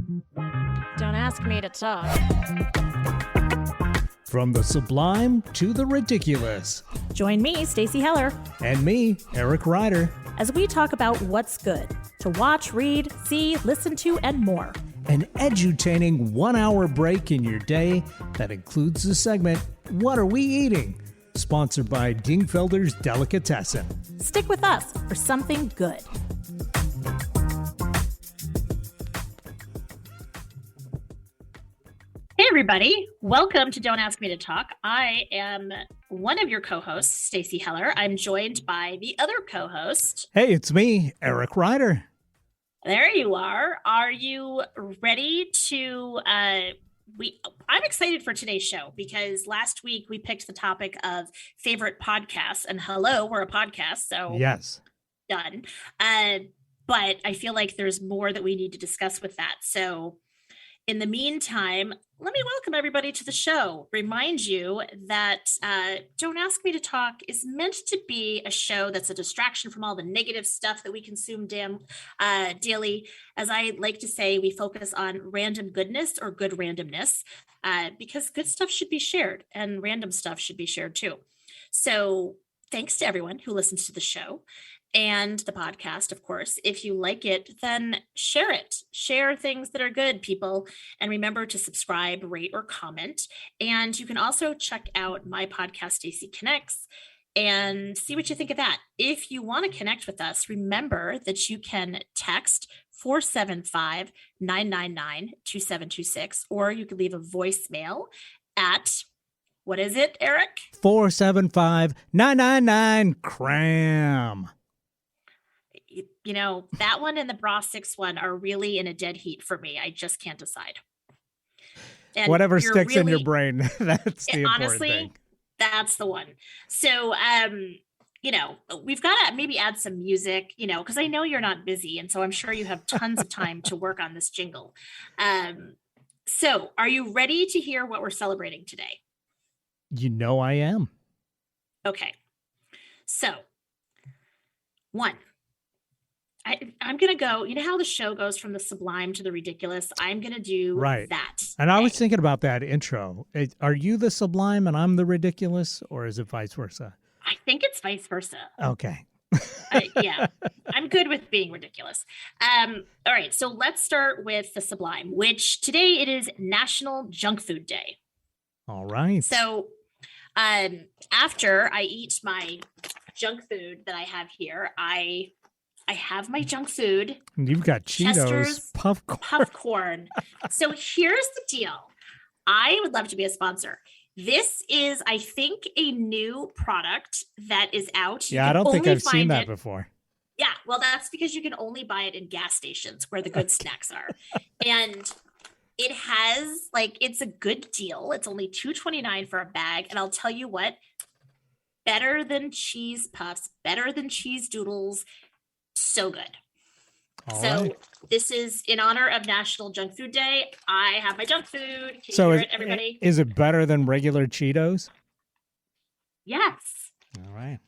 Don't ask me to talk. From the sublime to the ridiculous. Join me, Stacey Heller, And me, Eric Ryder. as we talk about what's good to watch, read, see, listen to, and more. An edutaining 1-hour break in your day that includes the segment, What Are We Eating? Sponsored by Dingfelder's Delicatessen. Stick with us for something good. Hey everybody, welcome to Don't Ask Me to Talk. I am one of your co-hosts, Stacey Heller. I'm joined by the other co-host. Hey, it's me, Eric Ryder. There you are. Are you ready to I'm excited for today's show because last week we picked the topic of favorite podcasts, and hello, we're a podcast, so Yes. done. But I feel like there's more that we need to discuss with that. So in the meantime, let me welcome everybody to the show. Remind you that Don't Ask Me to Talk is meant to be a show that's a distraction from all the negative stuff that we consume daily. As I like to say, we focus on random goodness or good randomness because good stuff should be shared and random stuff should be shared too. So thanks to everyone who listens to the show. And the podcast, of course. If you like it, then share it. Share things that are good, people. And remember to subscribe, rate, or comment. And you can also check out my podcast, Stacey Connects, and see what you think of that. If you want to connect with us, remember that you can text 475-999-2726, or you can leave a voicemail at, what is it, Eric? 475-999-CRAM. You know, that one and the Bra 6 one are really in a dead heat for me. I just can't decide. And Whatever sticks in your brain, that's the important honestly, thing. That's the one. So, you know, we've got to maybe add some music, you know, because I know you're not busy. And so I'm sure you have tons of time to work on this jingle. So are you ready to hear what we're celebrating today? You know I am. Okay. So, one. I'm going to go, you know how the show goes from the sublime to the ridiculous? I'm going to do that. And I was thinking about that intro. Are you the sublime and I'm the ridiculous, or is it vice versa? I think it's vice versa. Okay. Yeah, I'm good with being ridiculous. All right, so let's start with the sublime, which today it is National Junk Food Day. All right. So after I eat my junk food that I have here, I have my junk food. You've got Cheetos, Chester's popcorn. So here's the deal. I would love to be a sponsor. This is, I think, a new product that is out. Yeah, I don't think I've seen that before. Yeah, well, that's because you can only buy it in gas stations where the good snacks are. And it has, like, it's a good deal. It's only $2.29 for a bag. And I'll tell you what, better than cheese puffs, better than cheese doodles. So good. All so right. This is in honor of National Junk Food Day. I have my junk food. Can So you hear it, everybody? Is it better than regular Cheetos? Yes. All right.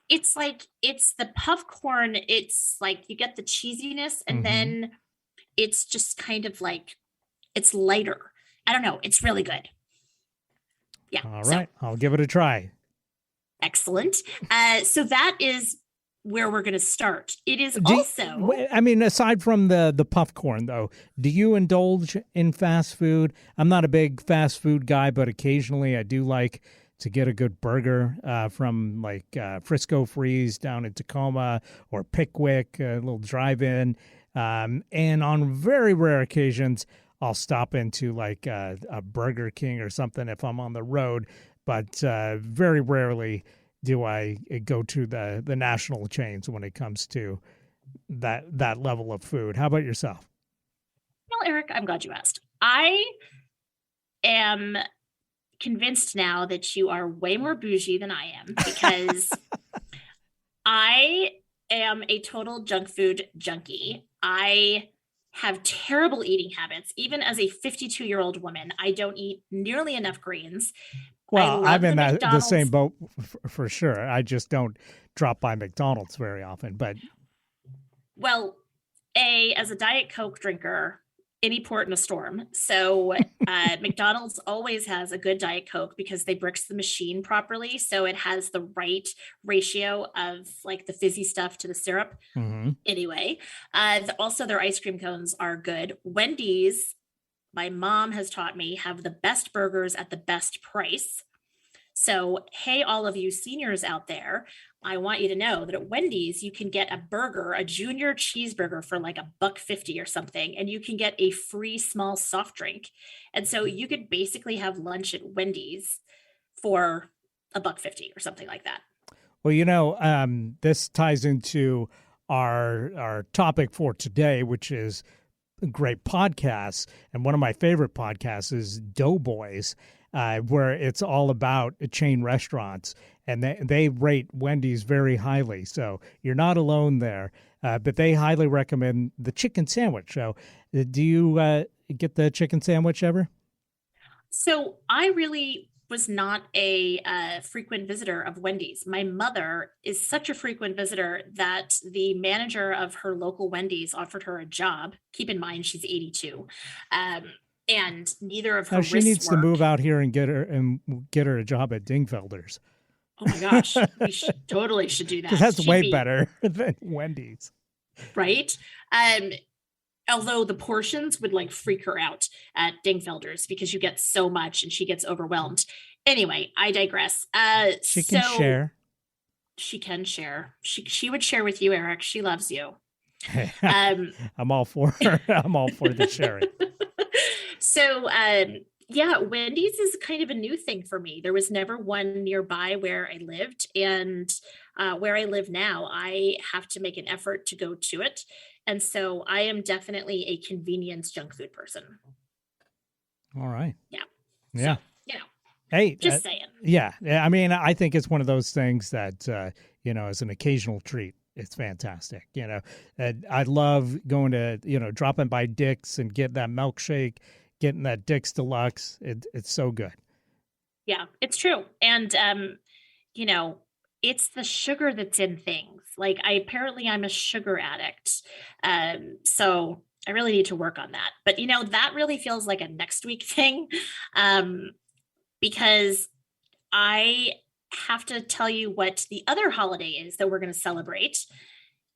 It's the puffcorn. It's like you get the cheesiness and then it's just kind of like, it's lighter. I don't know. It's really good. Yeah. All right. I'll give it a try. Excellent. So that is where we're going to start. It is also... I mean, aside from the puffcorn, though, do you indulge in fast food? I'm not a big fast food guy, but occasionally I do like to get a good burger from like Frisco Freeze down in Tacoma or Pickwick, a little drive-in. And on very rare occasions, I'll stop into like a Burger King or something if I'm on the road. But very rarely do I go to the national chains when it comes to that level of food. How about yourself? Well, Eric, I'm glad you asked. I am convinced now that you are way more bougie than I am because I am a total junk food junkie. I have terrible eating habits. Even as a 52-year-old woman, I don't eat nearly enough greens. Well, I'm in the same boat for sure. I just don't drop by McDonald's very often. But well, as a Diet Coke drinker, any port in a storm. So McDonald's always has a good Diet Coke because they bricks the machine properly. So it has the right ratio of like the fizzy stuff to the syrup. Hmm. Anyway, also their ice cream cones are good. Wendy's, my mom has taught me, have the best burgers at the best price. So, hey, all of you seniors out there, I want you to know that at Wendy's, you can get a burger, a junior cheeseburger for like $1.50 or something, and you can get a free small soft drink. And so you could basically have lunch at Wendy's for $1.50 or something like that. Well, this ties into our topic for today, which is great podcasts. And one of my favorite podcasts is Doughboys, where it's all about chain restaurants. And they rate Wendy's very highly. So you're not alone there. But they highly recommend the chicken sandwich. So do you get the chicken sandwich ever? So I really was not a frequent visitor of Wendy's. My mother is such a frequent visitor that the manager of her local Wendy's offered her a job. Keep in mind, she's 82. And neither of her She wrists needs to work. move out here and get her a job at Dingfelder's. Oh my gosh, we totally should do that. Because that's She'd way be- better than Wendy's. right? Although the portions would like freak her out at Dingfelder's because you get so much and she gets overwhelmed. Anyway, I digress. She can So share. she can share. She would share with you, Eric. She loves you. Um, I'm all for I'm all for the sharing. so yeah, Wendy's is kind of a new thing for me. There was never one nearby where I lived, and where I live now, I have to make an effort to go to it. And so I am definitely a convenience junk food person. All right. Yeah. Yeah. So, Hey, just saying. yeah. I mean, I think it's one of those things that, as an occasional treat, it's fantastic. And I love going to, dropping by Dick's and getting that milkshake, getting that Dick's Deluxe. It's so good. Yeah, it's true. And, it's the sugar that's in things. Like I'm a sugar addict. So I really need to work on that. But, that really feels like a next week thing. Because I have to tell you what the other holiday is that we're going to celebrate.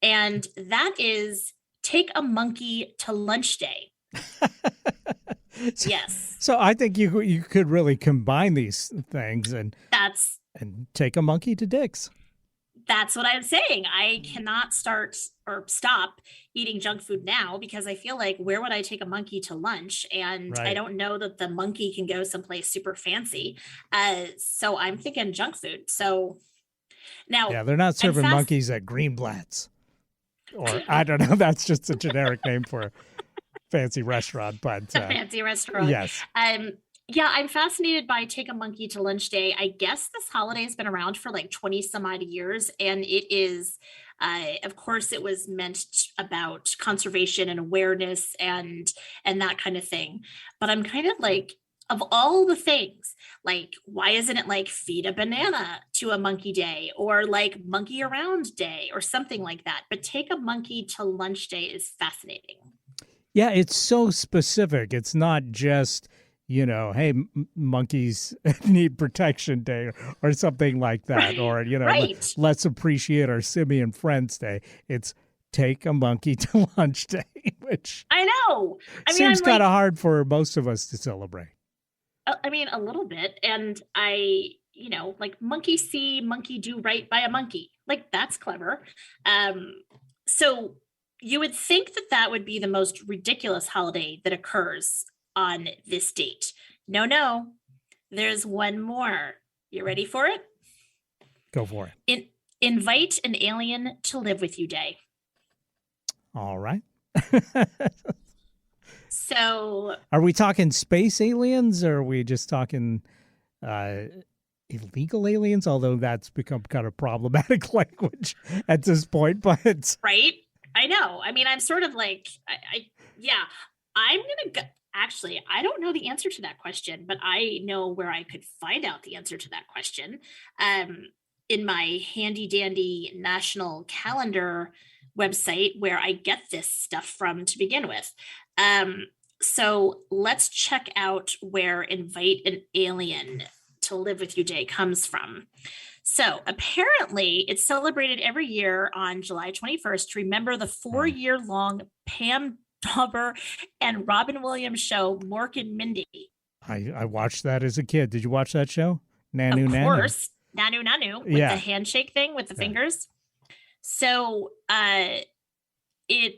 And that is Take a Monkey to Lunch Day. Yes. So I think you could really combine these things and take a monkey to Dick's. That's what I'm saying. I cannot start or stop eating junk food now because I feel like where would I take a monkey to lunch? And Right. I don't know that the monkey can go someplace super fancy. So I'm thinking junk food. So now, Yeah, they're not serving fast- monkeys at Greenblatt's. Or I don't know. That's just a generic name for a fancy restaurant. But a fancy restaurant. yes. Yeah, I'm fascinated by Take a Monkey to Lunch Day. I guess this holiday has been around for like 20 some odd years, and it is, of course, it was meant about conservation and awareness and that kind of thing. But I'm kind of like, of all the things, like, why isn't it like feed a banana to a monkey day or like monkey around day or something like that? But Take a Monkey to Lunch Day is fascinating. Yeah, it's so specific. It's not just, hey, monkeys need protection day or something like that. Or, Right. let's appreciate our simian friends day. It's take a monkey to lunch day, which I know. I mean, seems I'm kind of like, hard for most of us to celebrate. a little bit. And like monkey see, monkey do right by a monkey. Like that's clever. So you would think that that would be the most ridiculous holiday that occurs on this date. No, there's one more. You ready for it? Go for it. Invite an alien to live with you day. All right. So Are we talking space aliens or are we just talking illegal aliens? Although that's become kind of problematic language at this point, but right. I know. I mean, I'm sort of like, yeah, I'm going to go. Actually, I don't know the answer to that question, but I know where I could find out the answer to that question. In my handy dandy national calendar website where I get this stuff from to begin with. So let's check out where Invite an Alien to Live with You Day comes from. So apparently, it's celebrated every year on July 21st to remember the 4 year long Pam Dauber and Robin Williams show, Mork and Mindy. I watched that as a kid. Did you watch that show? Of Nanu Nanu. course, Nanu Nanu with Yeah. the handshake thing with the Yeah. fingers. So the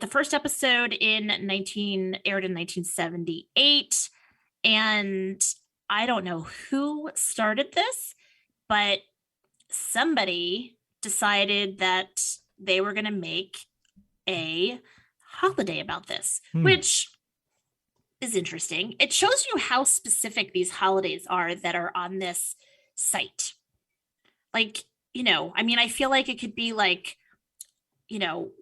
first episode aired in 1978, and I don't know who started this, but somebody decided that they were going to make a holiday about this, which is interesting. It shows you how specific these holidays are that are on this site. Like, I mean, I feel like it could be like,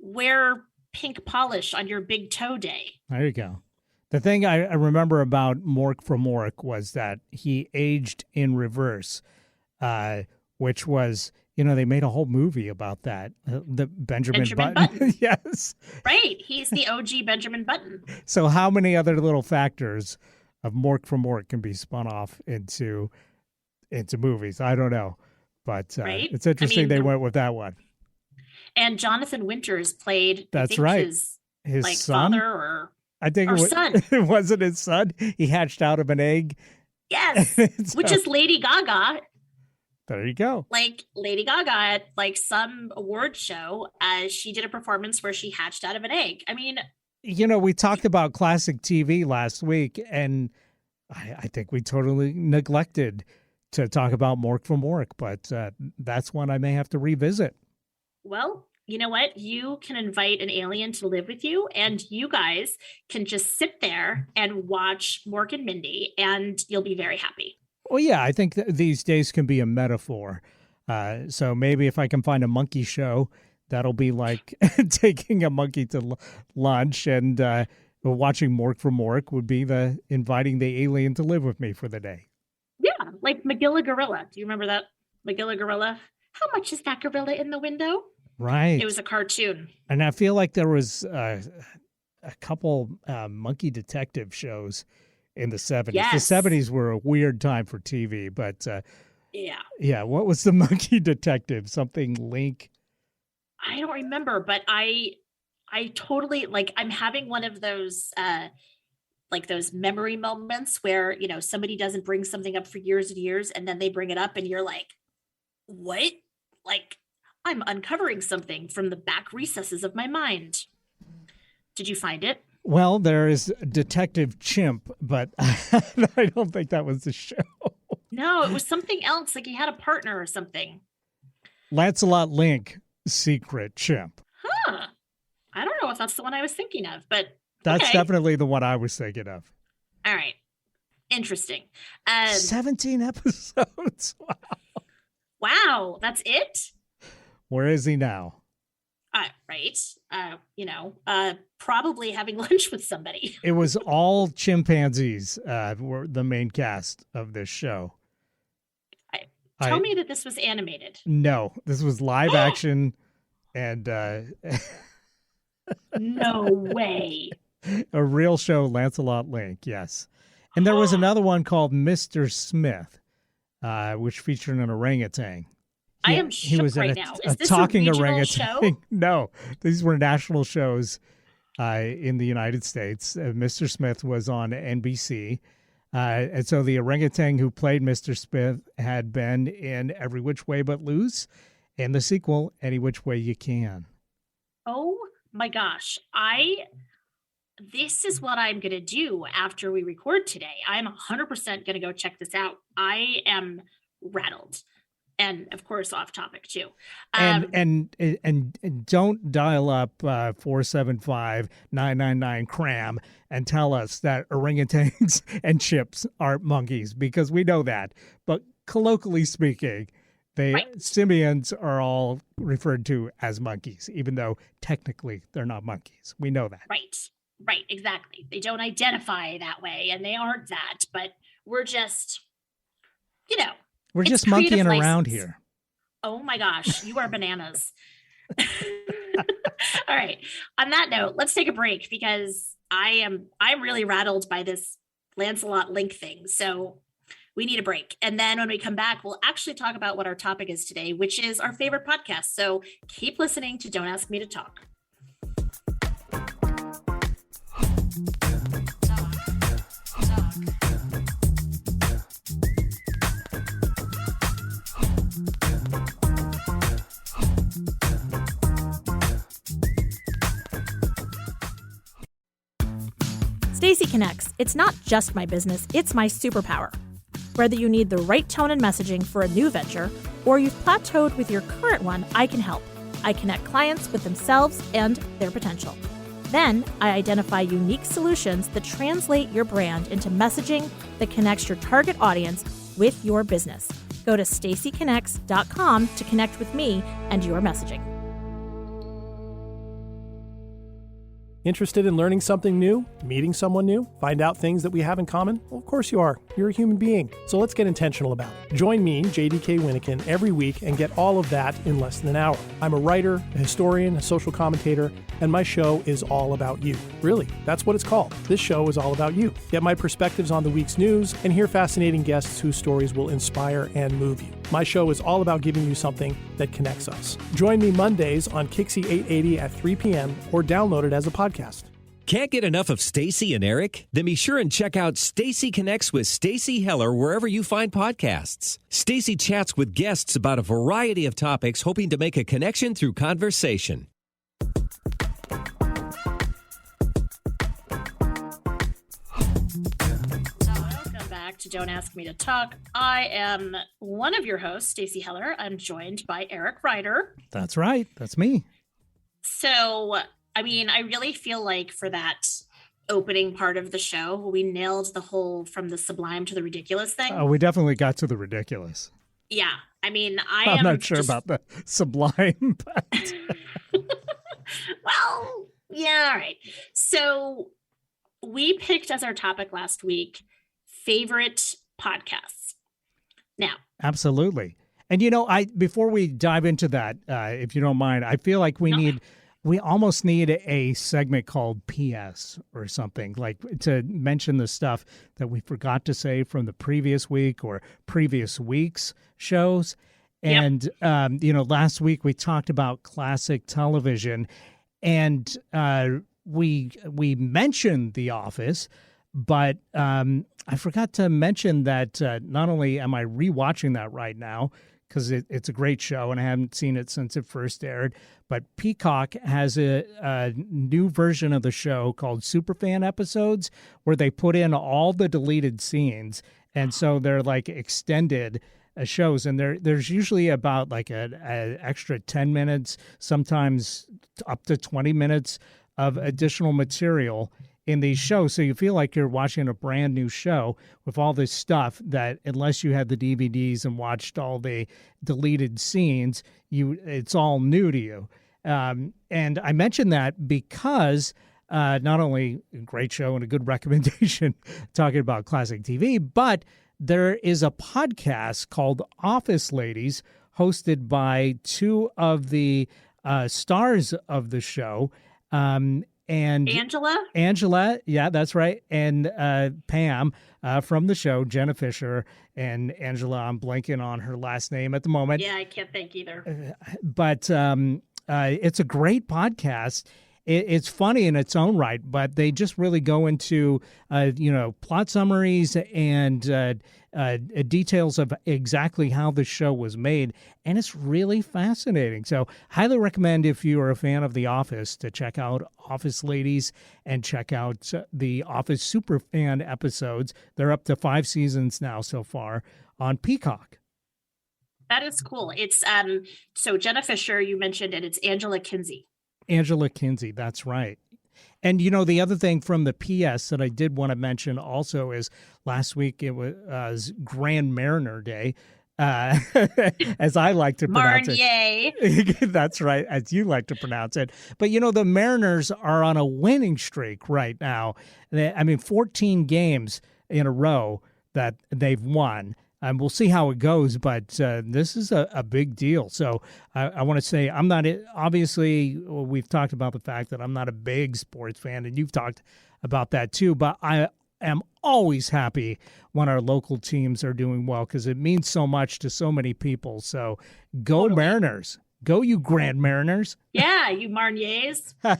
wear pink polish on your big toe day. There you go. The thing I remember about Mork from Mork was that he aged in reverse, which was, they made a whole movie about that. The Benjamin Button. Yes. Right. He's the OG Benjamin Button. So how many other little factors of Mork from Mork can be spun off into movies? I don't know. But right? It's interesting they went with that one. And Jonathan Winters played, that's right, his like son? Father or I think son. It wasn't his son. He hatched out of an egg. Yes, which is Lady Gaga. There you go. Like Lady Gaga at like some award show, she did a performance where she hatched out of an egg. I mean, we talked about classic TV last week, and I think we totally neglected to talk about Mork from Mork, but that's one I may have to revisit. Well, you know what? You can invite an alien to live with you, and you guys can just sit there and watch Mork and Mindy, and you'll be very happy. Well, yeah, I think these days can be a metaphor. So maybe if I can find a monkey show, that'll be like taking a monkey to lunch, and watching Mork from Mork would be the inviting the alien to live with me for the day. Yeah, like Magilla Gorilla. Do you remember that? Magilla Gorilla? How much is that gorilla in the window? Right. It was a cartoon. And I feel like there was a couple monkey detective shows in the 70s. Yes. The 70s were a weird time for TV, but yeah. What was the monkey detective? Something Link? I don't remember, but I totally I'm having one of those those memory moments where somebody doesn't bring something up for years and years, and then they bring it up, and you're like, what? Like, I'm uncovering something from the back recesses of my mind. Did you find it? Well, there is Detective Chimp, but I don't think that was the show. No, it was something else. Like he had a partner or something. Lancelot Link, Secret Chimp. Huh. I don't know if that's the one I was thinking of, but that's okay. Definitely the one I was thinking of. All right. Interesting. 17 episodes. Wow. Wow, that's it? Where is he now? Right. Probably having lunch with somebody. It was all chimpanzees were the main cast of this show. Tell me that this was animated. No, this was live action, and no way. A real show, Lancelot Link, yes. And there was another one called Mr. Smith, which featured an orangutan. I am shook right now. Is this talking a regional orangutan show? No, these were national shows in the United States. Mr. Smith was on NBC. And so the orangutan who played Mr. Smith had been in Every Which Way But Loose, and the sequel, Any Which Way You Can. Oh my gosh. This is what I'm going to do after we record today. I'm 100% going to go check this out. I am rattled. And of course, off topic too. And don't dial up 475-999 cram and tell us that orangutans and chips are monkeys, because we know that. But colloquially speaking, simians are all referred to as monkeys, even though technically they're not monkeys. We know that. Right, exactly. They don't identify that way, and they aren't that. But we're just, we're just monkeying around here. Oh my gosh, you are bananas. All right. On that note, let's take a break, because I'm really rattled by this Lancelot Link thing. So we need a break. And then when we come back, we'll actually talk about what our topic is today, which is our favorite podcast. So keep listening to Don't Ask Me to Talk. Stacy Connects. It's not just my business, it's my superpower. Whether you need the right tone and messaging for a new venture, or you've plateaued with your current one, I can help. I connect clients with themselves and their potential. Then, I identify unique solutions that translate your brand into messaging that connects your target audience with your business. Go to stacyconnects.com to connect with me and your messaging. Interested in learning something new? Meeting someone new? Find out things that we have in common? Well, of course you are. You're a human being. So let's get intentional about it. Join me, JDK Winnikin, every week and get all of that in less than an hour. I'm a writer, a historian, a social commentator, and my show is all about you. Really, that's what it's called. This show is all about you. Get my perspectives on the week's news and hear fascinating guests whose stories will inspire and move you. My show is all about giving you something that connects us. Join me Mondays on Kixie 880 at 3 p.m. or download it as a podcast. Can't get enough of Stacy and Eric? Then be sure and check out Stacy Connects with Stacy Heller wherever you find podcasts. Stacy chats with guests about a variety of topics, hoping to make a connection through conversation. Welcome back to Don't Ask Me to Talk. I am one of your hosts, Stacy Heller. I'm joined by Eric Ryder. That's right. That's me. So, I mean, I really feel like for that opening part of the show, we nailed the whole from the sublime to the ridiculous thing. Oh, we definitely got to the ridiculous. Yeah. I mean, I'm not sure about the sublime, but well, yeah, all right. So we picked as our topic last week, favorite podcasts. Now. Absolutely. And, before we dive into that, if you don't mind, I feel like we almost need a segment called PS or something, like to mention the stuff that we forgot to say from the previous week or previous week's shows. And, last week we talked about classic television and we mentioned The Office, but I forgot to mention that not only am I rewatching that right now, because it's a great show and I haven't seen it since it first aired. But Peacock has a new version of the show called Superfan Episodes, where they put in all the deleted scenes. And so they're like extended shows. And there's usually about like an extra 10 minutes, sometimes up to 20 minutes of additional material in these shows. So you feel like you're watching a brand new show with all this stuff that unless you had the DVDs and watched all the deleted scenes, it's all new to you. And I mentioned that because not only a great show and a good recommendation talking about classic TV, but there is a podcast called Office Ladies hosted by two of the stars of the show. And Angela, yeah, that's right. And Pam from the show, Jenna Fisher, and Angela, I'm blanking on her last name at the moment. Yeah, I can't think either. But it's a great podcast. It's funny in its own right, but they just really go into, plot summaries and details of exactly how the show was made. And it's really fascinating. So highly recommend if you are a fan of The Office to check out Office Ladies and check out the Office Superfan episodes. They're up to 5 seasons now so far on Peacock. That is cool. It's so Jenna Fisher, you mentioned, and it's Angela Kinsey. Angela Kinsey, that's right. And, the other thing from the PS that I did want to mention also is last week it was Grand Mariner Day, as I like to pronounce it. That's right, as you like to pronounce it. But, the Mariners are on a winning streak right now. 14 games in a row that they've won. and we'll see how it goes. But this is a big deal. So I want to say I'm not obviously we've talked about the fact that I'm not a big sports fan, and you've talked about that too. But I am always happy when our local teams are doing well because it means so much to so many people. So go Totally. Mariners. Go, you Grand Mariners. Yeah, you Marniers. I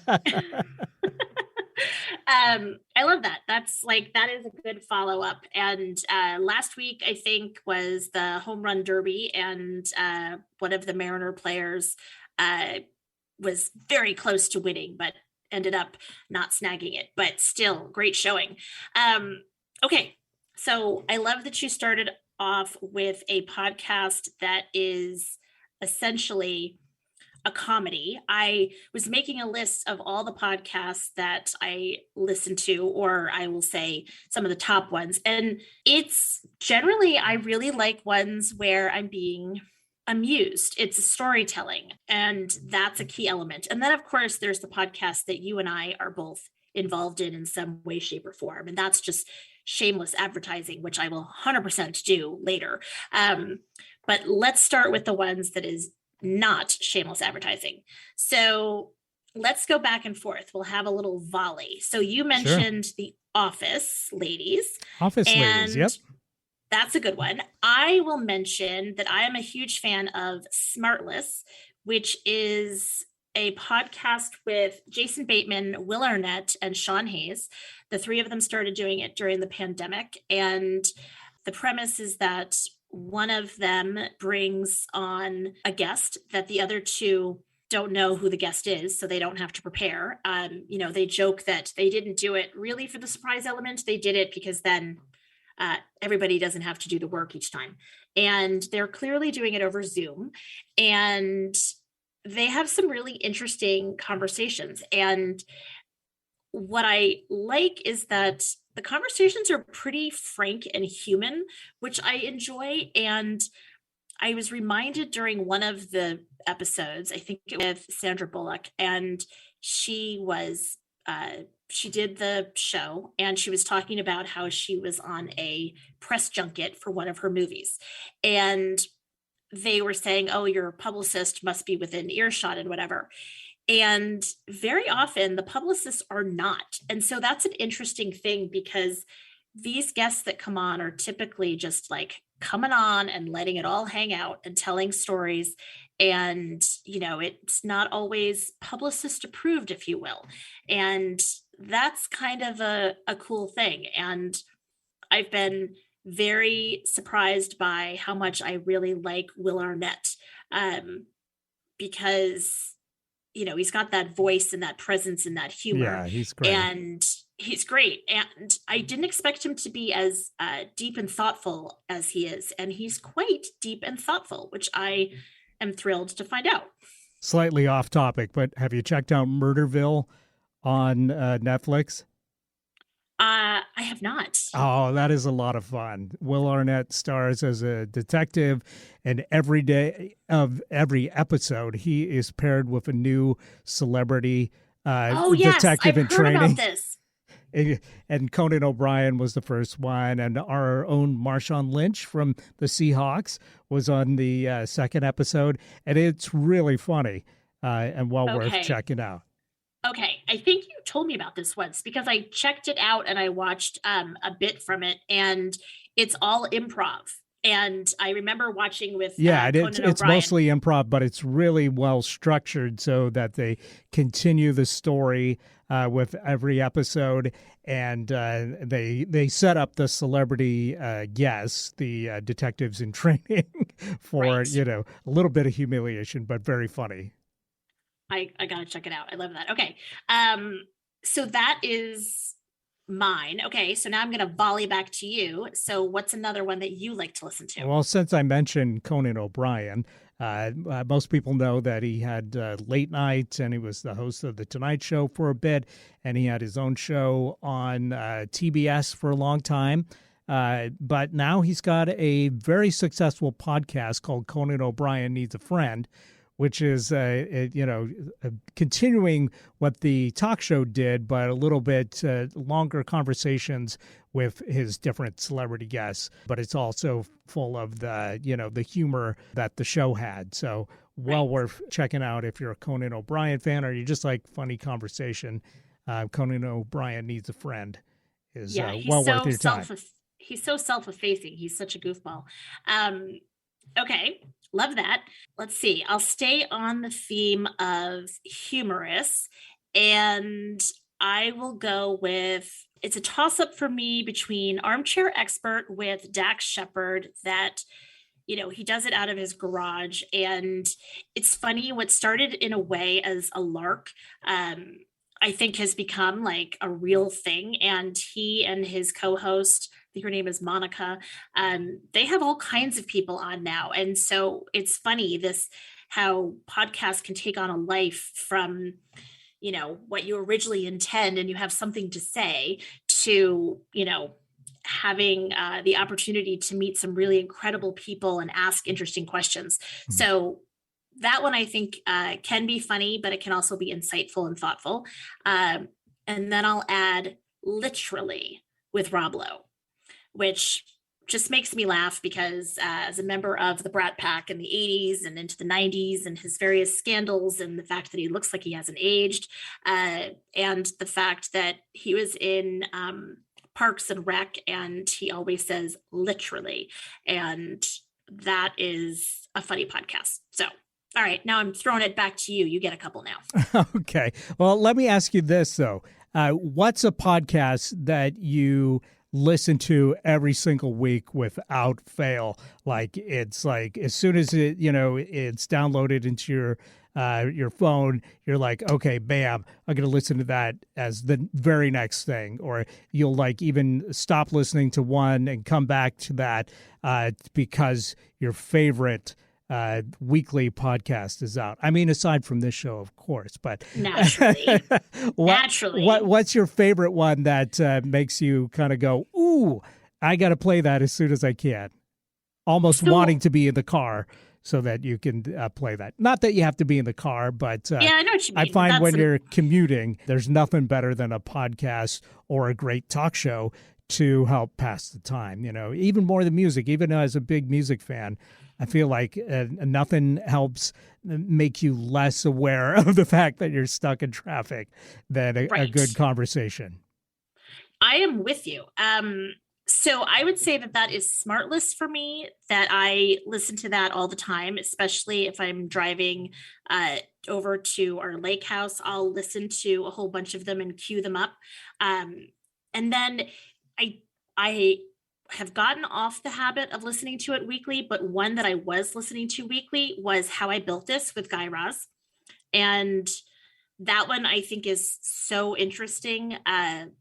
love that. That is a good follow up. And last week, I think, was the home run derby, and one of the Mariner players was very close to winning, but ended up not snagging it. But still, great showing. Okay, so I love that you started off with a podcast that is essentially a comedy. I was making a list of all the podcasts that I listen to, or I will say some of the top ones. And it's generally, I really like ones where I'm being amused. It's storytelling, and that's a key element. And then, of course, there's the podcast that you and I are both involved in some way, shape, or form. And that's just shameless advertising, which I will 100% do later. But let's start with the ones that is not shameless advertising. So let's go back and forth. We'll have a little volley. So you mentioned The Office Ladies. Office Ladies, yep. That's a good one. I will mention that I am a huge fan of Smartless, which is a podcast with Jason Bateman, Will Arnett, and Sean Hayes. The three of them started doing it during the pandemic. And the premise is that one of them brings on a guest that the other two don't know who the guest is, so they don't have to prepare. They joke that they didn't do it really for the surprise element. They did it because then everybody doesn't have to do the work each time. And they're clearly doing it over Zoom. And they have some really interesting conversations. And what I like is that the conversations are pretty frank and human, which I enjoy. And I was reminded during one of the episodes, I think it was with Sandra Bullock, and she did the show, and she was talking about how she was on a press junket for one of her movies. And they were saying, oh, your publicist must be within earshot and whatever. And very often the publicists are not. And so that's an interesting thing, because these guests that come on are typically just like coming on and letting it all hang out and telling stories. And, it's not always publicist approved, if you will. And that's kind of a cool thing. And I've been very surprised by how much I really like Will Arnett, because he's got that voice and that presence and that humor. Yeah, he's great. And he's great. And I didn't expect him to be as deep and thoughtful as he is. And he's quite deep and thoughtful, which I am thrilled to find out. Slightly off topic, but have you checked out Murderville on Netflix? I have not. Oh, that is a lot of fun. Will Arnett stars as a detective, and every day of every episode, he is paired with a new celebrity detective in training. Heard about this. And Conan O'Brien was the first one, and our own Marshawn Lynch from the Seahawks was on the second episode, and it's really funny and well worth checking out. Okay, I think you told me about this once, because I checked it out and I watched a bit from it, and it's all improv. And I remember watching with it's mostly improv, but it's really well structured so that they continue the story with every episode, and they set up the celebrity guests, the detectives in training, for a little bit of humiliation, but very funny. I gotta check it out. I love that. Okay, so that is mine. Okay, so now I'm gonna volley back to you. So what's another one that you like to listen to? Well, since I mentioned Conan O'Brien, most people know that he had late night, and he was the host of The Tonight Show for a bit, and he had his own show on TBS for a long time. But now he's got a very successful podcast called Conan O'Brien Needs a Friend, which is continuing what the talk show did, but a little bit longer conversations with his different celebrity guests. But it's also full of the humor that the show had. So well worth checking out if you're a Conan O'Brien fan or you just like funny conversation. Conan O'Brien Needs a Friend is well worth your time. He's so self-effacing. He's such a goofball. Okay, love that. Let's see. I'll stay on the theme of humorous, and I will go with, it's a toss-up for me between Armchair Expert with Dax Shepard that, he does it out of his garage. And it's funny, what started in a way as a lark, I think has become like a real thing. And he and his co-host, I think her name is Monica, they have all kinds of people on now. And so it's funny how podcasts can take on a life from, what you originally intend and you have something to say to, having the opportunity to meet some really incredible people and ask interesting questions. Mm-hmm. So that one I think can be funny, but it can also be insightful and thoughtful. And then I'll add Literally with Rob Lowe, which just makes me laugh because as a member of the Brat Pack in the 80s and into the 90s and his various scandals and the fact that he looks like he hasn't aged and the fact that he was in Parks and Rec and he always says literally. And that is a funny podcast. So, all right, now I'm throwing it back to you. You get a couple now. Okay. Well, let me ask you this, though. What's a podcast that you listen to every single week without fail? Like it's like as soon as it's downloaded into your phone, you're like, okay, bam, I'm going to listen to that as the very next thing. Or you'll like even stop listening to one and come back to that because your favorite weekly podcast is out. I mean, aside from this show, of course, but naturally. What's your favorite one that makes you kind of go, ooh, I got to play that as soon as I can, almost wanting to be in the car so that you can play that. Not that you have to be in the car, but yeah, I know what you mean. I find when you're commuting, there's nothing better than a podcast or a great talk show to help pass the time. Even more than music. Even as a big music fan, I feel like nothing helps make you less aware of the fact that you're stuck in traffic than a good conversation. I am with you. So I would say that is SmartLess for me, that I listen to that all the time, especially if I'm driving over to our lake house. I'll listen to a whole bunch of them and queue them up. And then I have gotten off the habit of listening to it weekly, but one that I was listening to weekly was How I Built This with Guy Raz. And that one I think is so interesting.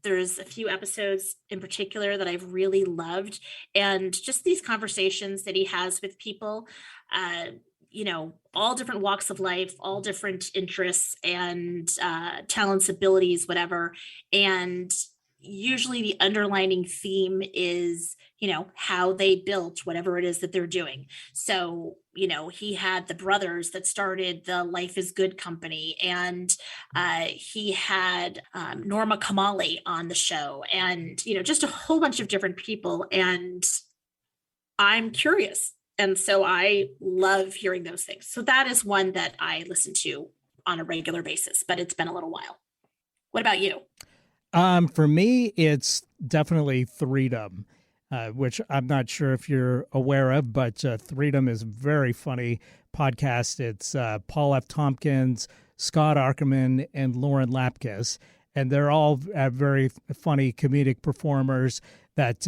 There's a few episodes in particular that I've really loved. And just these conversations that he has with people, all different walks of life, all different interests and talents, abilities, whatever. And usually the underlining theme is, how they built whatever it is that they're doing. So, he had the brothers that started the Life is Good company, and he had Norma Kamali on the show, and, just a whole bunch of different people. And I'm curious. And so I love hearing those things. So that is one that I listen to on a regular basis, but it's been a little while. What about you? For me, it's definitely Freedom, which I'm not sure if you're aware of, but Freedom is a very funny podcast. It's Paul F. Tompkins, Scott Aukerman, and Lauren Lapkus, and they're all very funny comedic performers that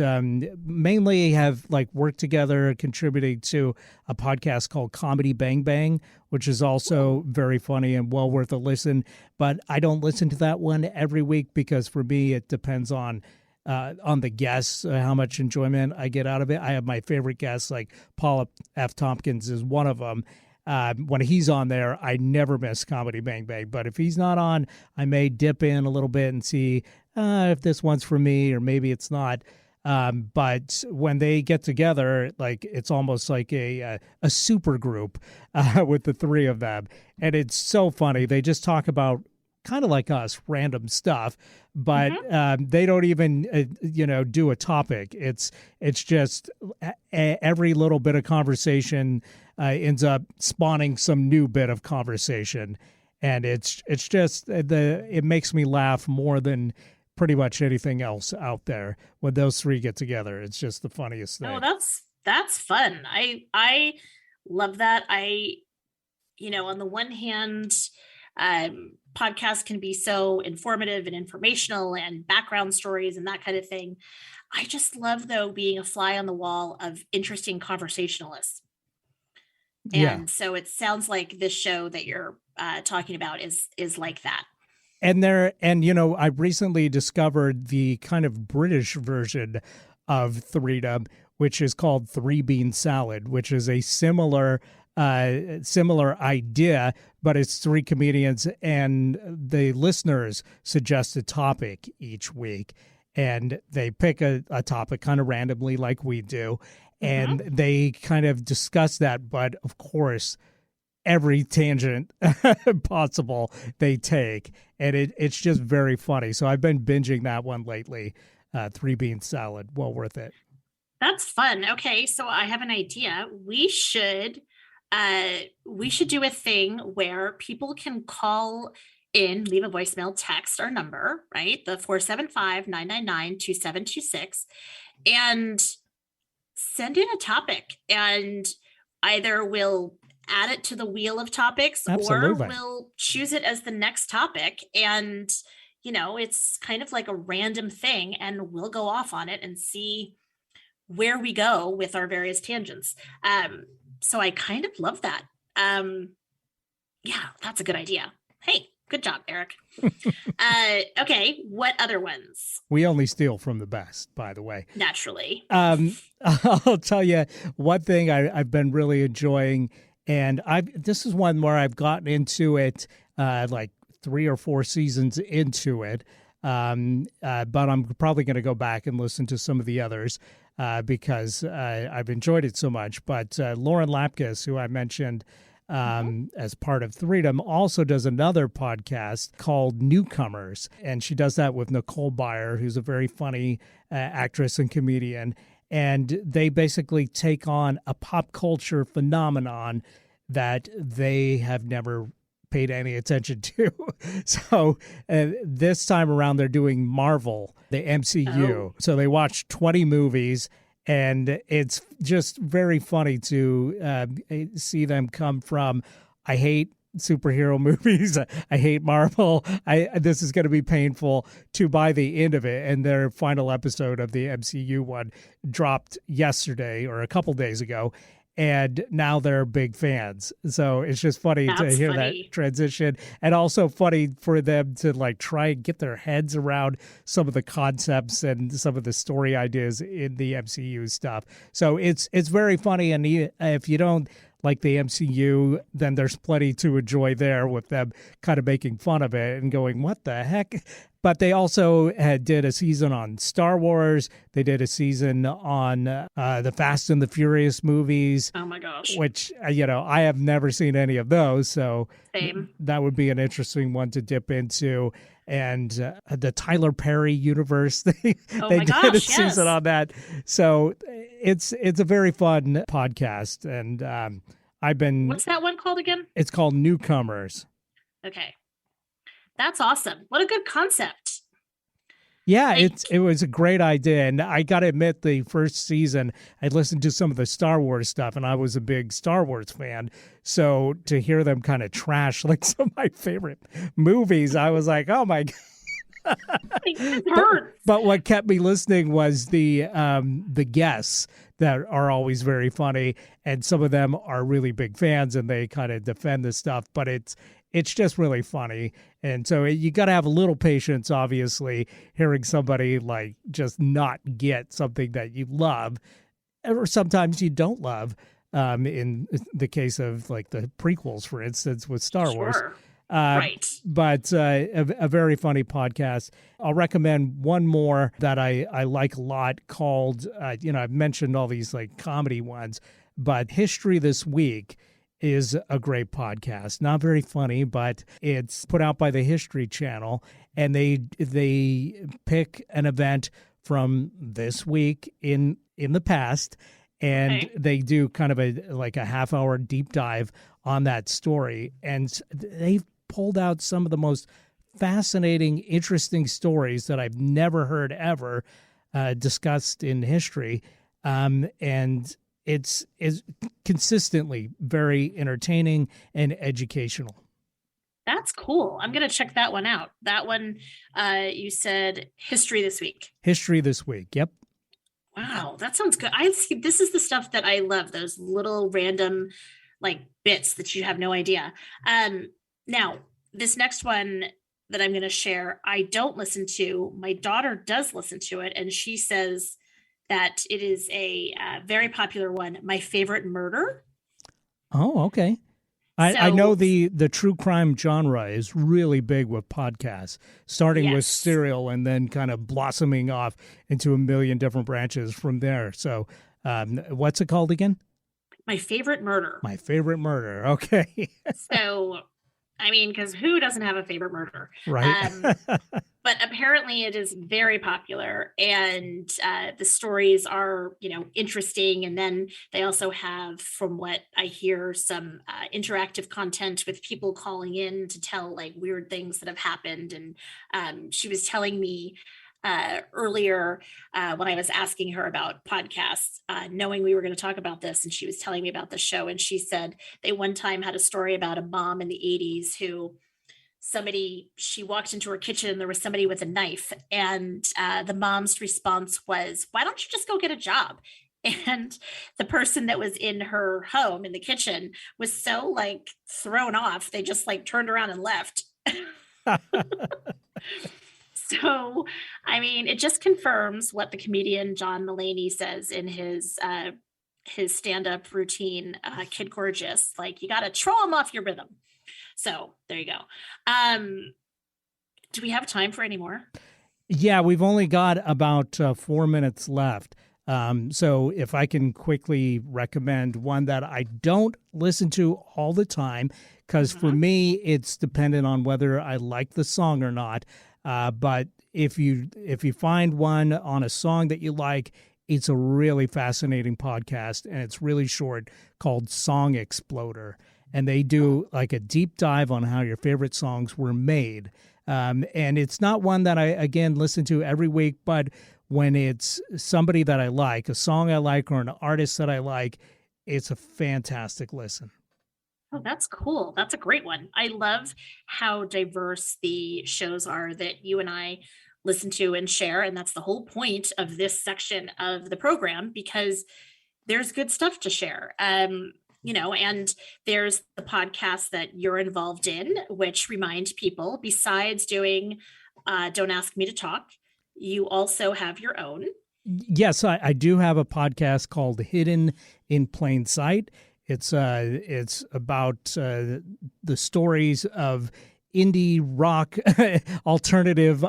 mainly have worked together, contributing to a podcast called Comedy Bang Bang, which is also very funny and well worth a listen. But I don't listen to that one every week because for me it depends on the guests, how much enjoyment I get out of it. I have my favorite guests, like Paul F. Tompkins is one of them. When he's on there, I never miss Comedy Bang Bang. But if he's not on, I may dip in a little bit and see if this one's for me or maybe it's not. But when they get together, like it's almost like a super group with the three of them, and it's so funny. They just talk about kind of like us, random stuff, but they don't even do a topic. It's just every little bit of conversation ends up spawning some new bit of conversation, and it's just it makes me laugh more than pretty much anything else out there when those three get together. It's just the funniest thing. Oh, that's fun. I love that. On the one hand, podcasts can be so informative and informational and background stories and that kind of thing. I just love, though, being a fly on the wall of interesting conversationalists. And so it sounds like this show that you're talking about is like that. And I recently discovered the kind of British version of Threedom, which is called Three Bean Salad, which is a similar idea, but it's three comedians and the listeners suggest a topic each week, and they pick a topic kind of randomly like we do, and they kind of discuss that, but of course every tangent possible they take, and it's just very funny. So I've been binging that one lately. Three Bean Salad, well worth it. That's fun. Okay, so I have an idea. We should do a thing where people can call in, leave a voicemail, text our number, right? The 475-999-2726, and send in a topic, and either we'll add it to the wheel of topics, Absolutely. or we'll choose it as the next topic. And, it's kind of like a random thing, and we'll go off on it and see where we go with our various tangents. So I kind of love that. Yeah, that's a good idea. Hey, good job, Eric. Okay, what other ones? We only steal from the best, by the way. Naturally. I'll tell you one thing I've been really enjoying, and this is one where I've gotten into it like 3 or 4 seasons into it, but I'm probably going to go back and listen to some of the others because I've enjoyed it so much. But Lauren Lapkus, who I mentioned as part of Threedom, also does another podcast called Newcomers, and she does that with Nicole Byer, who's a very funny actress and comedian. And they basically take on a pop culture phenomenon that they have never paid any attention to. So this time around, they're doing Marvel, the MCU. Oh. So they watch 20 movies, and it's just very funny to see them come from, I hate superhero movies, I hate Marvel, this is going to be painful, to by the end of it. And their final episode of the MCU one dropped yesterday or a couple days ago, and now they're big fans. So it's just funny to hear that transition, and also funny for them to like try and get their heads around some of the concepts and some of the story ideas in the MCU stuff. So it's very funny, and if you don't like the MCU, then there's plenty to enjoy there with them kind of making fun of it and going, what the heck? But they also did a season on Star Wars. They did a season on the Fast and the Furious movies. Oh my gosh. Which, I have never seen any of those. So Same. That would be an interesting one to dip into. And the Tyler Perry universe, they did a season on that. So it's a very fun podcast. And I've been... What's that one called again? It's called Newcomers. Okay. That's awesome. What a good concept. Yeah, it was a great idea. And I got to admit, the first season, I listened to some of the Star Wars stuff, and I was a big Star Wars fan. So to hear them kind of trash like some of my favorite movies, I was like, oh my God. It hurts. But what kept me listening was the guests that are always very funny, and some of them are really big fans, and they kind of defend this stuff. But it's just really funny. And so you got to have a little patience, obviously, hearing somebody like just not get something that you love, or sometimes you don't love, in the case of like the prequels, for instance, with Star Wars. Right. But a very funny podcast. I'll recommend one more that I like a lot called, I've mentioned all these like comedy ones, but History This Week is a great podcast. Not very funny, but it's put out by the History Channel, and they pick an event from this week in the past, and they do kind of a half-hour deep dive on that story, and they've pulled out some of the most fascinating, interesting stories that I've never heard ever discussed in history, and it's consistently very entertaining and educational. That's cool. I'm going to check that one out. That one, you said History This Week. History This Week. Yep. Wow, that sounds good. This is the stuff that I love. Those little random like bits that you have no idea. Now, this next one that I'm going to share, I don't listen to. My daughter does listen to it, and she says that it is a very popular one. My Favorite Murder. Oh, okay. I know the true crime genre is really big with podcasts, starting with Serial and then kind of blossoming off into a million different branches from there. So what's it called again? My Favorite Murder. My Favorite Murder. Okay. So, I mean, because who doesn't have a favorite murder? Right. But apparently it is very popular, and the stories are, interesting. And then they also have, from what I hear, some interactive content with people calling in to tell like weird things that have happened. And she was telling me earlier when I was asking her about podcasts, knowing we were going to talk about this, and she was telling me about the show, and she said they one time had a story about a mom in the 80s who she walked into her kitchen and there was somebody with a knife, and the mom's response was, why don't you just go get a job? And the person that was in her home in the kitchen was so like thrown off, they just like turned around and left. So, I mean, it just confirms what the comedian John Mulaney says in his stand-up routine, Kid Gorgeous. Like, you got to throw them off your rhythm. So there you go. Do we have time for any more? Yeah, we've only got about 4 minutes left. So if I can quickly recommend one that I don't listen to all the time, because for me, it's dependent on whether I like the song or not. But if you find one on a song that you like, it's a really fascinating podcast, and it's really short, called Song Exploder. And they do like a deep dive on how your favorite songs were made. And it's not one that I, again, listen to every week, but when it's somebody that I like, a song I like, or an artist that I like, it's a fantastic listen. Oh, that's cool. That's a great one. I love how diverse the shows are that you and I listen to and share. And that's the whole point of this section of the program, because there's good stuff to share. And there's the podcast that you're involved in, which remind people, besides doing Don't Ask Me to Talk, you also have your own. Yes, I do have a podcast called Hidden in Plain Sight. It's about the stories of indie rock, alternative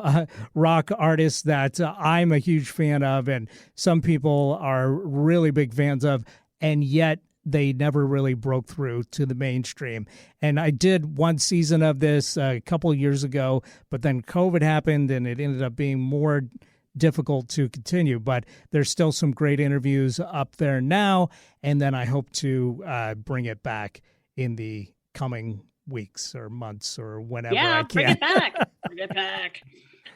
rock artists that I'm a huge fan of, and some people are really big fans of, and yet they never really broke through to the mainstream. And I did one season of this a couple of years ago, but then COVID happened and it ended up being more difficult to continue. But there's still some great interviews up there now, and then I hope to bring it back in the coming weeks or months or whenever I can. Bring it back. Bring it back.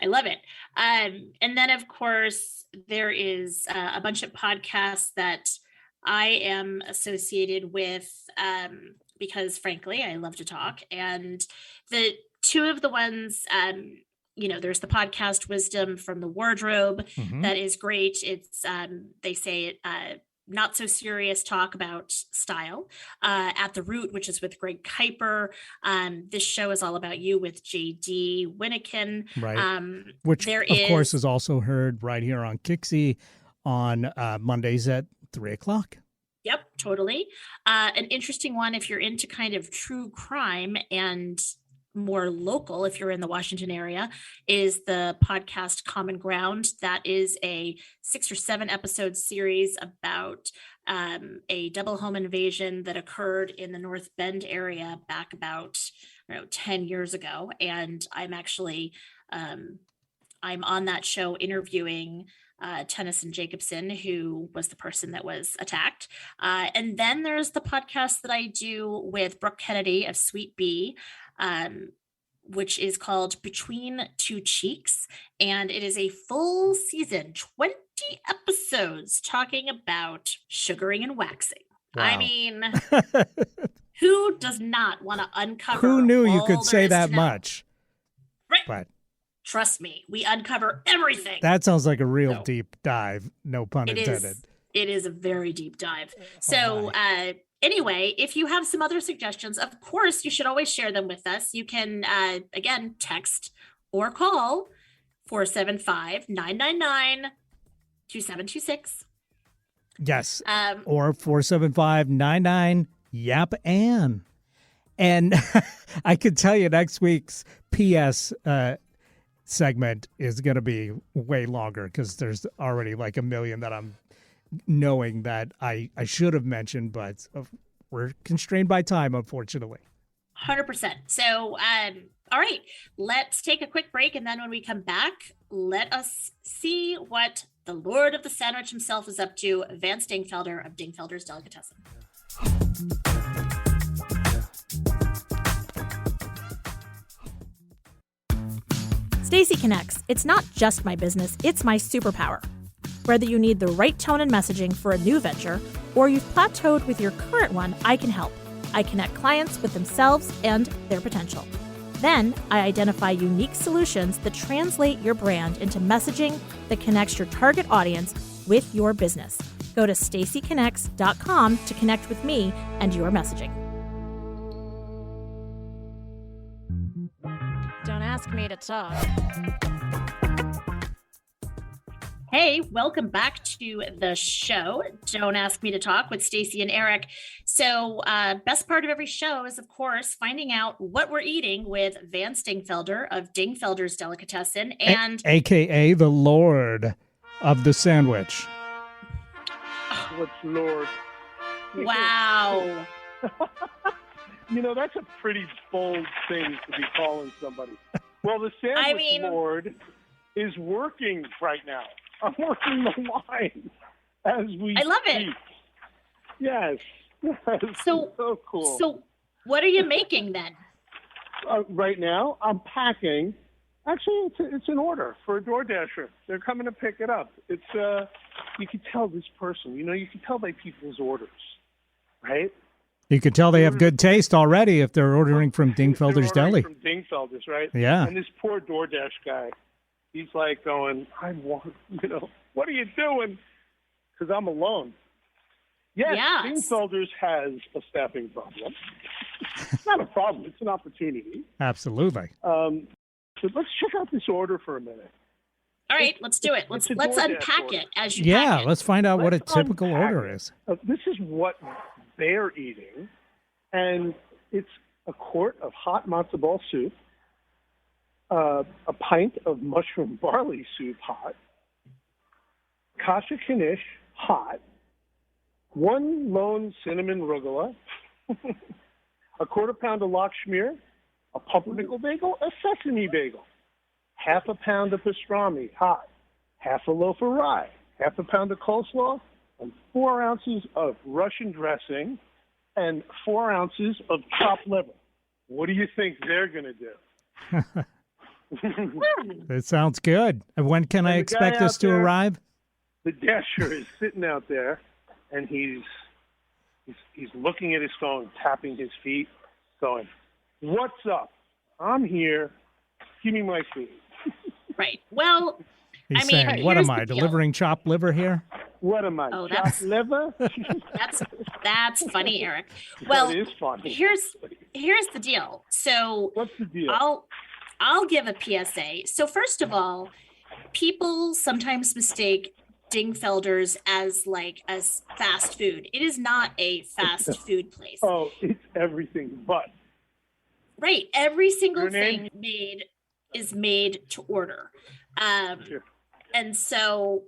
I love it. And then, of course, there is a bunch of podcasts that I am associated with because, frankly, I love to talk. And the two of the ones, there's the podcast Wisdom from the Wardrobe. Mm-hmm. That is great. It's, they say, not so serious talk about style. At the Root, which is with Greg Kuiper. This show is all about you with J.D. Winikin. Right. Which, of course, is also heard right here on Kixie on Mondays at 3:00. Yep, totally. An interesting one if you're into kind of true crime and more local, if you're in the Washington area, is the podcast Common Ground. That is a 6 or 7 episode series about a double home invasion that occurred in the North Bend area back about 10 years ago. And I'm actually I'm on that show interviewing Tennyson Jacobson, who was the person that was attacked. And then there's the podcast that I do with Brooke Kennedy of Sweet Bee, which is called Between Two Cheeks. And it is a full season, 20 episodes talking about sugaring and waxing. Wow. I mean, who does not want to uncover? Who knew you all could there say is to that know? much? Right. But Trust me, we uncover everything. that sounds like a real So, deep dive, no pun it intended. is. It is a very deep dive. So anyway, if you have some other suggestions, of course, you should always share them with us. You can, again, text or call 475-999-2726. Yes. Or 475-99 Yap Ann. And I could tell you next week's PS segment is going to be way longer because there's already like a million that I'm knowing that I should have mentioned, but we're constrained by time, unfortunately. 100%. So, all right, let's take a quick break. And then when we come back, let us see what the Lord of the Sandwich himself is up to, Vance Dingfelder of Dingfelder's Delicatessen. Stacy Connects. It's not just my business, it's my superpower. Whether you need the right tone and messaging for a new venture or you've plateaued with your current one, I can help. I connect clients with themselves and their potential. Then I identify unique solutions that translate your brand into messaging that connects your target audience with your business. Go to stacyconnects.com to connect with me and your messaging. Don't ask me to talk. Hey, welcome back to the show. Don't Ask Me to Talk with Stacy and Eric. So, best part of every show is, of course, finding out what we're eating with Vance Dingfelder of Dingfelder's Delicatessen, and AKA the Lord of the Sandwich. What's Lord? wow. You know, that's a pretty bold thing to be calling somebody. Well, the Sandwich Lord is working right now. I'm working the line as we I love speak. it. Yes. So cool. So, what are you making then? Right now, I'm packing. Actually, it's an order for a DoorDasher. They're coming to pick it up. It's you can tell this person. You know, you can tell by people's orders, right? You can tell they have good taste already if they're ordering from Dingfelder's Deli. From Dingfelder's, right? Yeah. And this poor DoorDash guy, he's like going, I want, what are you doing? Because I'm alone. Yes, Dingfelder's has a staffing problem. It's not a problem. It's an opportunity. Absolutely. So let's check out this order for a minute. All right, let's do it. Let's unpack order. it as you Yeah, pack it. let's find out what a Let's typical unpack order it. is. This is what they're eating, and it's a quart of hot matzo ball soup, a pint of mushroom barley soup hot, kasha knish hot, 1 lone cinnamon rugula, a quarter pound of lox schmear, a pumpernickel bagel, a sesame bagel, half a pound of pastrami hot, half a loaf of rye, half a pound of coleslaw, and 4 ounces of Russian dressing, and 4 ounces of chopped liver. What do you think they're going to do? It sounds good. And when can I the guy expect this out to there- arrive? The dasher is sitting out there, and he's looking at his phone, tapping his feet, going, "What's up? I'm here. Give me my food." Right. Well, He's I mean, saying, what here's am I, the deal. delivering chopped liver here? What am I? Oh, chopped liver? that's funny, Eric. Well, that is funny. here's the deal. So What's the deal? I'll give a PSA. So first of all, people sometimes mistake Dingfelder's as fast food. It is not a fast food place. Oh, it's everything but. Right. Every single Your name? thing is made to order. Sure. And so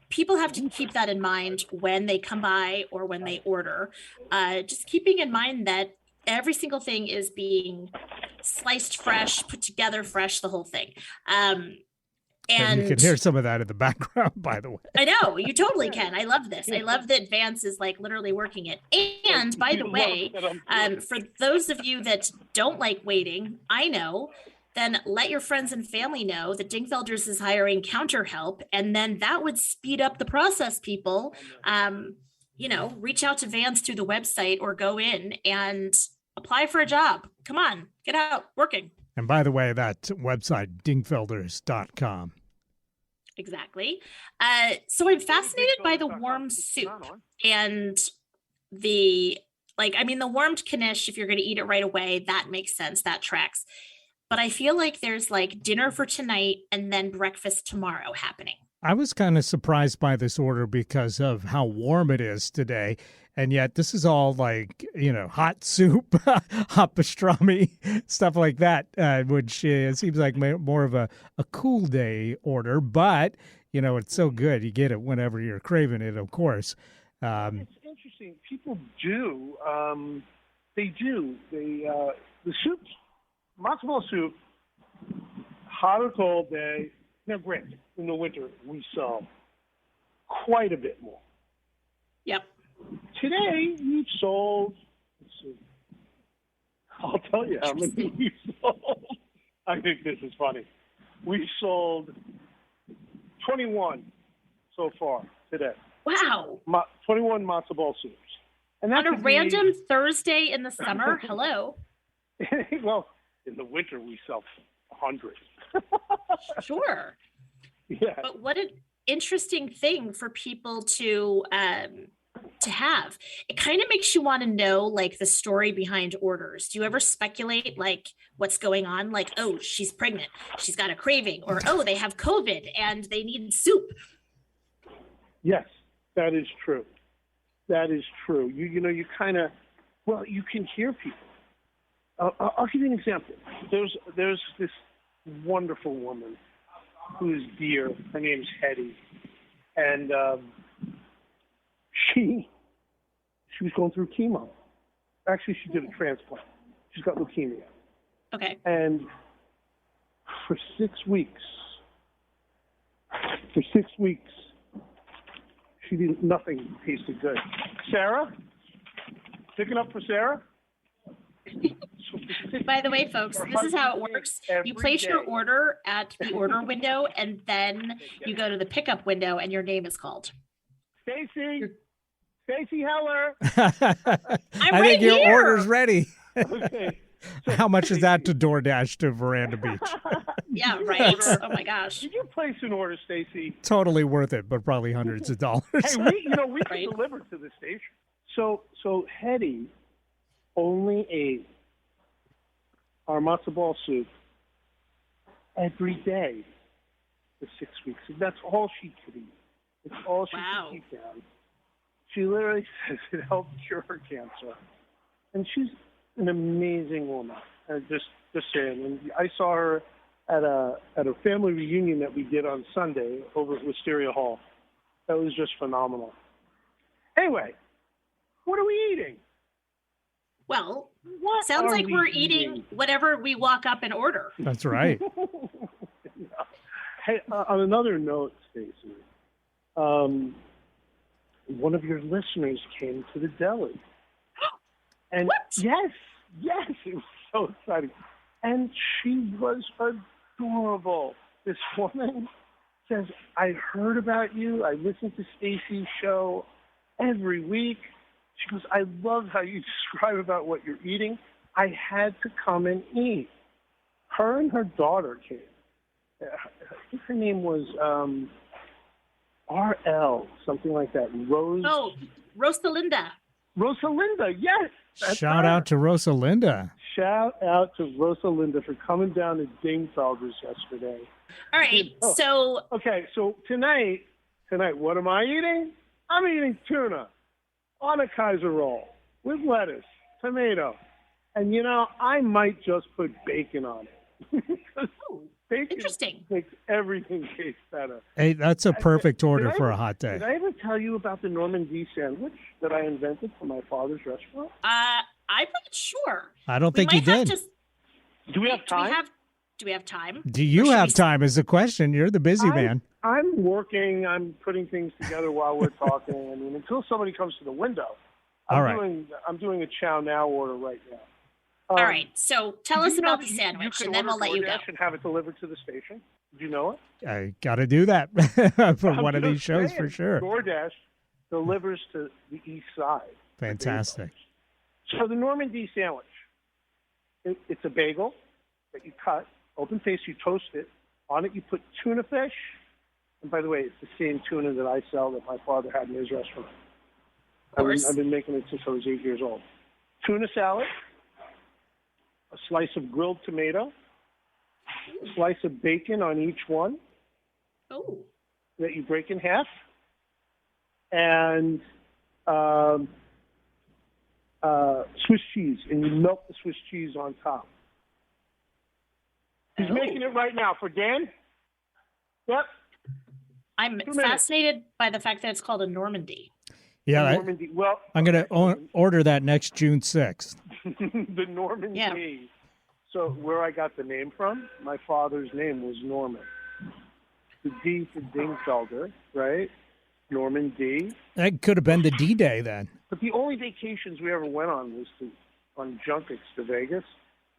people have to keep that in mind when they come by or when they order. Just keeping in mind that every single thing is being sliced fresh, put together fresh, the whole thing. And you can hear some of that in the background, by the way. I know, you totally can. I love this. I love that Vance is like literally working it. And by the way, for those of you that don't like waiting, I know, then let your friends and family know that Dingfelders is hiring counter help, and then that would speed up the process, people. Reach out to Vance through the website or go in and apply for a job. Come on, get out working. And by the way, that website, dingfelders.com. Exactly. So I'm fascinated by the warm soup and the warmed knish, if you're going to eat it right away, that makes sense. That tracks. But I feel like there's like dinner for tonight and then breakfast tomorrow happening. I was kind of surprised by this order because of how warm it is today. And yet this is all like, hot soup, hot pastrami, stuff like that, which seems like more of a cool day order. But, it's so good. You get it whenever you're craving it, of course. It's interesting. People do. They do. The soups, matzo ball soup, hot or cold day. Now, granted, in the winter, we sell quite a bit more. Yep. Today, we sold, I'll tell you how many we sold. I think this is funny. We sold 21 so far today. Wow. 21 matzo ball soups. And on a random Thursday in the summer? Hello. Well, in the winter, we sell 100. Sure. Yeah. But what an interesting thing for people to have. It kind of makes you want to know like the story behind orders. Do you ever speculate like what's going on? Like, oh, she's pregnant, she's got a craving, or oh, they have COVID and they need soup. Yes, that is true. That is true. You kind of, you can hear people. I'll give you an example. There's this wonderful woman who's dear. Her name's Hetty, and she was going through chemo. Actually, she did a transplant. She's got leukemia. Okay. And for 6 weeks, nothing tasted good. Sarah, picking up for Sarah. By the way, folks, this is how it works. You place your order at the order window, and then you go to the pickup window, and your name is called. Stacy Heller. I think your order's ready. Okay. How much is that to DoorDash to Veranda Beach? Yeah, right. Oh my gosh. Did you place an order, Stacy? Totally worth it, but probably hundreds of dollars. Hey, we can deliver to the station. So Hetty only ate our matzo ball soup every day for 6 weeks. And that's all she could eat. It's all she could keep down. She literally says it helped cure her cancer. And she's an amazing woman. Just saying. And I saw her at a family reunion that we did on Sunday over at Wisteria Hall. That was just phenomenal. Anyway, what are we eating? Well, sounds like we're eating whatever we walk up and order. That's right. Hey, on another note, Stacey, one of your listeners came to the deli. And what? Yes, it was so exciting. And she was adorable. This woman says, I heard about you. I listen to Stacey's show every week. She goes, I love how you describe about what you're eating. I had to come and eat. Her and her daughter came. I think her name was RL, something like that. Oh, Rosalinda. Rosalinda, yes. Shout out to Rosalinda. Shout out to Rosalinda for coming down to Dingfelders yesterday. All right, so... Okay, so tonight, what am I eating? I'm eating tuna on a Kaiser roll with lettuce, tomato, And, I might just put bacon on it. Oh, Bacon interesting. makes everything taste better. Hey, that's a perfect order Did I for a ever- hot day. Did I ever tell you about the Normandy sandwich that I invented for my father's restaurant? I'm not sure. I don't We think you might have did. to- Do we have time? Do we have time? Do Or you should have we- time is the question. You're the busy man. I'm working. I'm putting things together while we're talking. I mean, until somebody comes to the window. All right. I'm doing a Chow Now order right now. All right. So tell Did us you know about that the you sandwich, can and then we'll order let you go. DoorDash and have it delivered to the station? Did you know it? I got to do that for I'm one of just these shows saying, for sure. DoorDash delivers to the east side. Fantastic. So the Normandy sandwich, it's a bagel that you cut, open face, you toast it. On it you put tuna fish. And by the way, it's the same tuna that I sell that my father had in his restaurant. I've been making it since I was 8 years old. Tuna salad, a slice of grilled tomato, a slice of bacon on each one Oh, that you break in half, and Swiss cheese, and you melt the Swiss cheese on top. He's making it right now for Dan. Yep. I'm 2 minutes. fascinated by the fact that it's called a Normandy. Yeah, Normandy. Well, I'm going to order that next June 6th. the Normandy. Yeah. So where I got the name from, my father's name was Norman. The D for Dingfelder, right? Norman D. That could have been the D-Day then. But the only vacations we ever went on was on junkets to Vegas,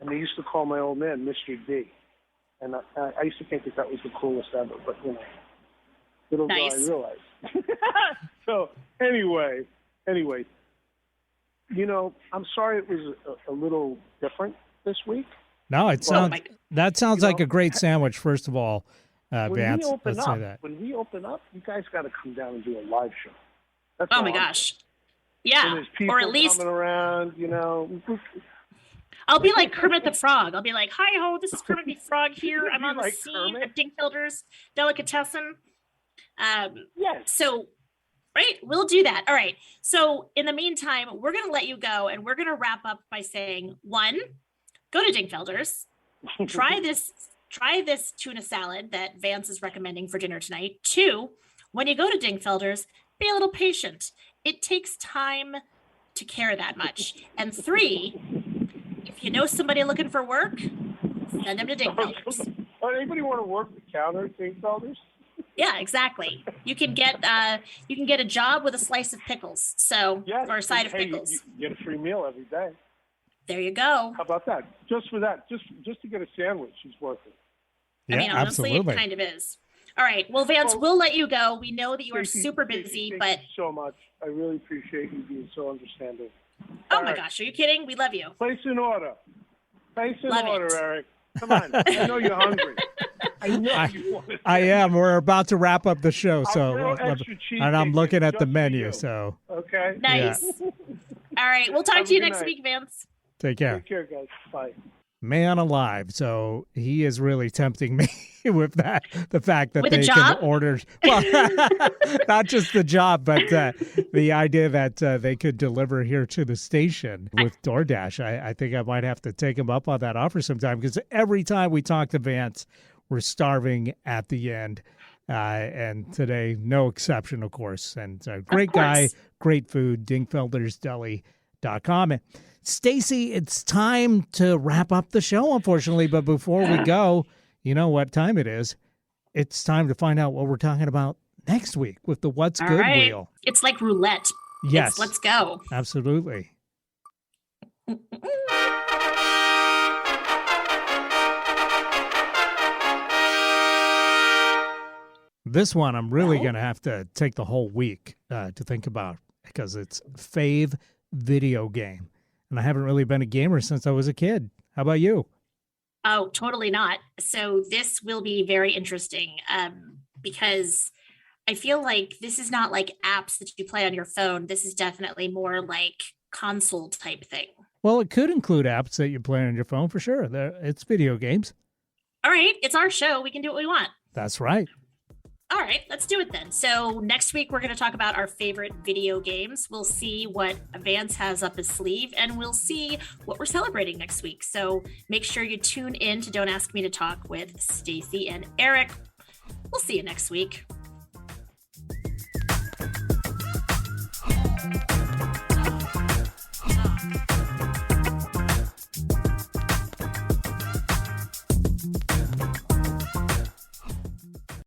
and they used to call my old man Mr. D. And I used to think that was the coolest ever, but little Nice. did I realize. So anyway, I'm sorry it was a little different this week. No, it sounds my- that sounds like a great sandwich. First of all, When Vance, we open let's up, say that. when we open up, you guys got to come down and do a live show. That's Oh all my I'm gosh. saying. Yeah. And there's people Or at least coming around, I'll be like Kermit the Frog. I'll be like, hi ho, this is Kermit the Frog here. I'm You'd on be the like scene Kermit? at Dingfelder's Delicatessen. Yes. So, right, we'll do that. All right. So in the meantime, we're going to let you go, and we're going to wrap up by saying, 1, go to Dingfelder's, try this tuna salad that Vance is recommending for dinner tonight. 2, when you go to Dingfelder's, be a little patient. It takes time to care that much. And 3, if you know somebody looking for work, send them to Dingfelder's. Anybody want to work the counter at Dingfelder's? Yeah, exactly. You can get a job with a slice of pickles. So Yes. or a side of Hey, pickles. you get a free meal every day. There you go. How about that? Just for that, just to get a sandwich is worth it. Yeah, I mean, honestly, absolutely. it kind of is. All right. Well, Vance, Well, we'll let you go. We know that you are Stacey, super Stacey, busy, thank but you so much. I really appreciate you being so understanding. oh All my right. gosh, are you kidding? We love you. Place an order. Place an Love order, it. Eric. Come on. I know you're hungry. I know you want to. I am. We're about to wrap up the show, so throw extra and I'm cheesecake looking in at the just for menu. you. So Okay. Nice. All right. We'll talk Have to a you good next night. week, Vance. take care. Take care, guys. Bye. Man alive. So he is really tempting me with that. The fact that With a they job? can order, well, not just the job, but the idea that they could deliver here to the station with DoorDash. I think I might have to take him up on that offer sometime, because every time we talk to Vance, we're starving at the end. And today, no exception, of course. And great guy, course. great food, dingfeldersdeli.com. And Stacey, it's time to wrap up the show, unfortunately. But before we go, you know what time it is. It's time to find out what we're talking about next week with the What's All Good right. wheel. It's like roulette. Yes, Let's go. absolutely. This one I'm really going to have to take the whole week to think about, because it's fave video game. And I haven't really been a gamer since I was a kid. How about you? Oh, totally not. So this will be very interesting because I feel like this is not like apps that you play on your phone. This is definitely more like console type thing. Well, it could include apps that you play on your phone for sure. It's video games. All right, it's our show. We can do what we want. That's right. All right, let's do it then. So next week, we're going to talk about our favorite video games. We'll see what Vance has up his sleeve, and we'll see what we're celebrating next week. So make sure you tune in to Don't Ask Me to Talk with Stacy and Eric. We'll see you next week.